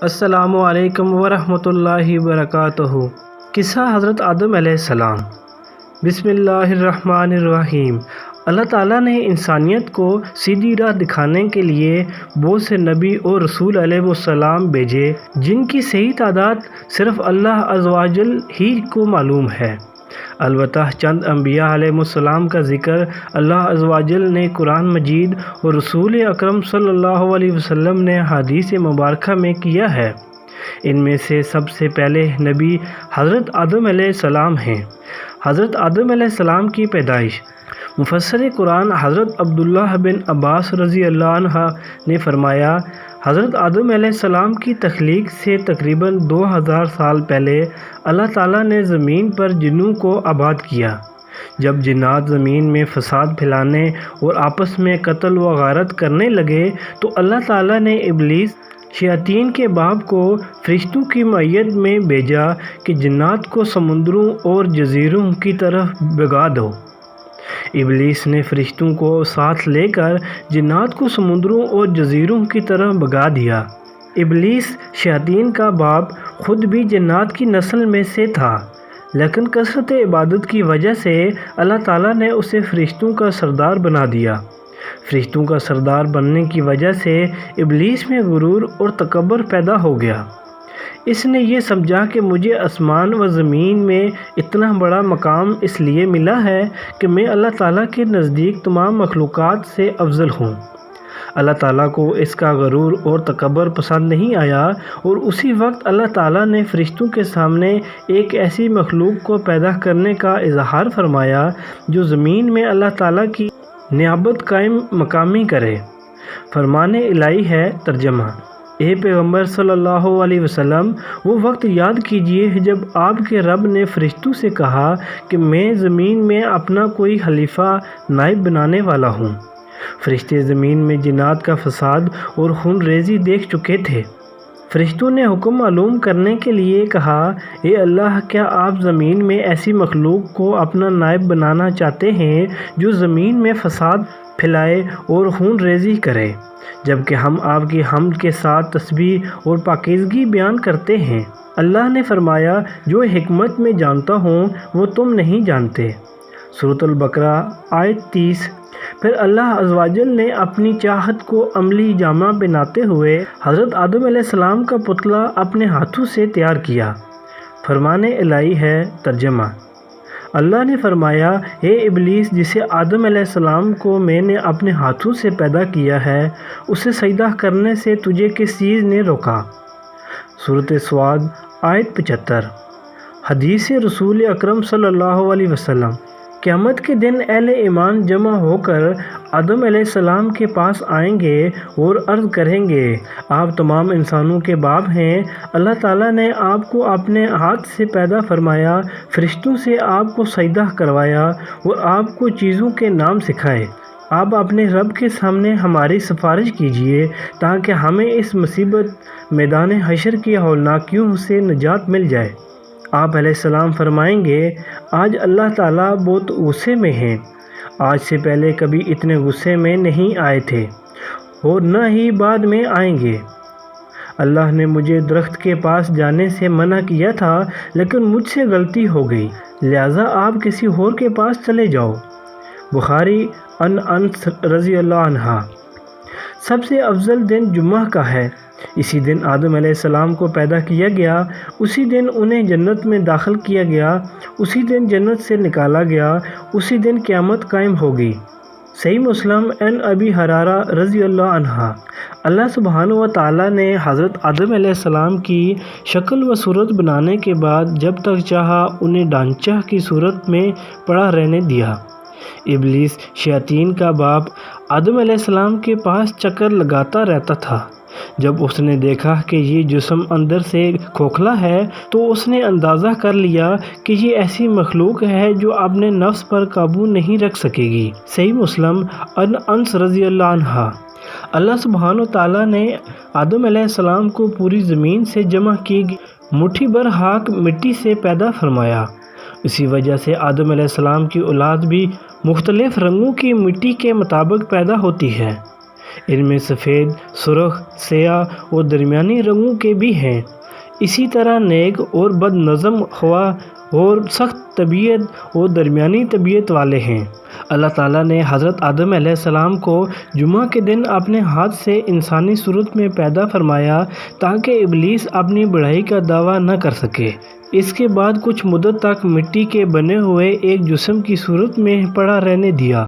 السلام علیکم ورحمۃ اللہ وبرکاتہ۔ قصہ حضرت آدم علیہ السلام۔ بسم اللہ الرحمن الرحیم۔ اللہ تعالیٰ نے انسانیت کو سیدھی راہ دکھانے کے لیے بہت سے نبی اور رسول علیہ السلام بھیجے، جن کی صحیح تعداد صرف اللہ عز و جل ہی کو معلوم ہے۔ البتہ چند انبیاء علیہ السلام کا ذکر اللہ عز و جل نے قرآن مجید اور رسول اکرم صلی اللہ علیہ وسلم نے حدیث مبارکہ میں کیا ہے۔ ان میں سے سب سے پہلے نبی حضرت آدم علیہ السلام ہیں۔ حضرت آدم علیہ السلام کی پیدائش۔ مفسر قرآن حضرت عبداللہ بن عباس رضی اللہ عنہ نے فرمایا، حضرت آدم علیہ السلام کی تخلیق سے تقریباً 2000 سال پہلے اللہ تعالیٰ نے زمین پر جنوں کو آباد کیا۔ جب جنات زمین میں فساد پھیلانے اور آپس میں قتل و غارت کرنے لگے تو اللہ تعالیٰ نے ابلیس شیاطین کے باب کو فرشتوں کی معیت میں بھیجا کہ جنات کو سمندروں اور جزیروں کی طرف بھگا دو۔ ابلیس نے فرشتوں کو ساتھ لے کر جنات کو سمندروں اور جزیروں کی طرف بھگا دیا۔ ابلیس شیاطین کا باپ خود بھی جنات کی نسل میں سے تھا، لیکن کثرت عبادت کی وجہ سے اللہ تعالیٰ نے اسے فرشتوں کا سردار بنا دیا۔ فرشتوں کا سردار بننے کی وجہ سے ابلیس میں غرور اور تکبر پیدا ہو گیا۔ اس نے یہ سمجھا کہ مجھے آسمان و زمین میں اتنا بڑا مقام اس لیے ملا ہے کہ میں اللہ تعالیٰ کے نزدیک تمام مخلوقات سے افضل ہوں۔ اللہ تعالیٰ کو اس کا غرور اور تکبر پسند نہیں آیا، اور اسی وقت اللہ تعالیٰ نے فرشتوں کے سامنے ایک ایسی مخلوق کو پیدا کرنے کا اظہار فرمایا جو زمین میں اللہ تعالیٰ کی نیابت قائم مقامی کرے۔ فرمان الہی ہے۔ ترجمہ: اے پیغمبر صلی اللہ علیہ وسلم، وہ وقت یاد کیجئے جب آپ کے رب نے فرشتوں سے کہا کہ میں زمین میں اپنا کوئی خلیفہ نائب بنانے والا ہوں۔ فرشتے زمین میں جنات کا فساد اور خون ریزی دیکھ چکے تھے۔ فرشتوں نے حکم معلوم کرنے کے لیے کہا، اے اللہ، کیا آپ زمین میں ایسی مخلوق کو اپنا نائب بنانا چاہتے ہیں جو زمین میں فساد پھیلائے اور خون ریزی کرے، جبکہ ہم آپ کی حمد کے ساتھ تسبیح اور پاکیزگی بیان کرتے ہیں؟ اللہ نے فرمایا، جو حکمت میں جانتا ہوں وہ تم نہیں جانتے۔ سورۃ البقرہ آیت 30۔ پھر اللہ عز و جل نے اپنی چاہت کو عملی جامہ بناتے ہوئے حضرت آدم علیہ السلام کا پتلا اپنے ہاتھوں سے تیار کیا۔ فرمان الہی ہے۔ ترجمہ: اللہ نے فرمایا، اے ابلیس، جسے آدم علیہ السلام کو میں نے اپنے ہاتھوں سے پیدا کیا ہے، اسے سجدہ کرنے سے تجھے کس چیز نے روکا؟ سورۃ صاد آیت 75۔ حدیث رسول اکرم صلی اللہ علیہ وسلم۔ قیامت کے دن اہل ایمان جمع ہو کر آدم علیہ السلام کے پاس آئیں گے اور عرض کریں گے، آپ تمام انسانوں کے باپ ہیں۔ اللہ تعالیٰ نے آپ کو اپنے ہاتھ سے پیدا فرمایا، فرشتوں سے آپ کو سجدہ کروایا اور آپ کو چیزوں کے نام سکھائے۔ آپ اپنے رب کے سامنے ہماری سفارش کیجیے تاکہ ہمیں اس مصیبت میدان حشر کی ہولناکیوں سے نجات مل جائے۔ آپ علیہ السلام فرمائیں گے، آج اللہ تعالیٰ بہت غصے میں ہیں، آج سے پہلے کبھی اتنے غصے میں نہیں آئے تھے اور نہ ہی بعد میں آئیں گے۔ اللہ نے مجھے درخت کے پاس جانے سے منع کیا تھا، لیکن مجھ سے غلطی ہو گئی، لہٰذا آپ کسی اور کے پاس چلے جاؤ۔ بخاری عن انس رضی اللہ عنہ۔ سب سے افضل دن جمعہ کا ہے۔ اسی دن آدم علیہ السلام کو پیدا کیا گیا، اسی دن انہیں جنت میں داخل کیا گیا، اسی دن جنت سے نکالا گیا، اسی دن قیامت قائم ہوگی۔ صحیح مسلم عن ابی ہریرہ رضی اللہ عنہ۔ اللہ سبحانہ و تعالیٰ نے حضرت آدم علیہ السلام کی شکل و صورت بنانے کے بعد جب تک چاہا انہیں ڈھانچہ کی صورت میں پڑا رہنے دیا۔ ابلیس شیاطین کا باپ آدم علیہ السلام کے پاس چکر لگاتا رہتا تھا۔ جب اس نے دیکھا کہ یہ جسم اندر سے کھوکھلا ہے تو اس نے اندازہ کر لیا کہ یہ ایسی مخلوق ہے جو اپنے نفس پر قابو نہیں رکھ سکے گی۔ صحیح مسلم عن انس رضی اللہ عنہ۔ اللہ سبحانہ و تعالیٰ نے آدم علیہ السلام کو پوری زمین سے جمع کی مٹھی بھر خاک مٹی سے پیدا فرمایا۔ اسی وجہ سے آدم علیہ السلام کی اولاد بھی مختلف رنگوں کی مٹی کے مطابق پیدا ہوتی ہے۔ ان میں سفید، سرخ، سیاہ اور درمیانی رنگوں کے بھی ہیں۔ اسی طرح نیک اور بد نظم خواہ اور سخت طبیعت اور درمیانی طبیعت والے ہیں۔ اللہ تعالیٰ نے حضرت آدم علیہ السلام کو جمعہ کے دن اپنے ہاتھ سے انسانی صورت میں پیدا فرمایا تاکہ ابلیس اپنی بڑائی کا دعویٰ نہ کر سکے۔ اس کے بعد کچھ مدت تک مٹی کے بنے ہوئے ایک جسم کی صورت میں پڑا رہنے دیا۔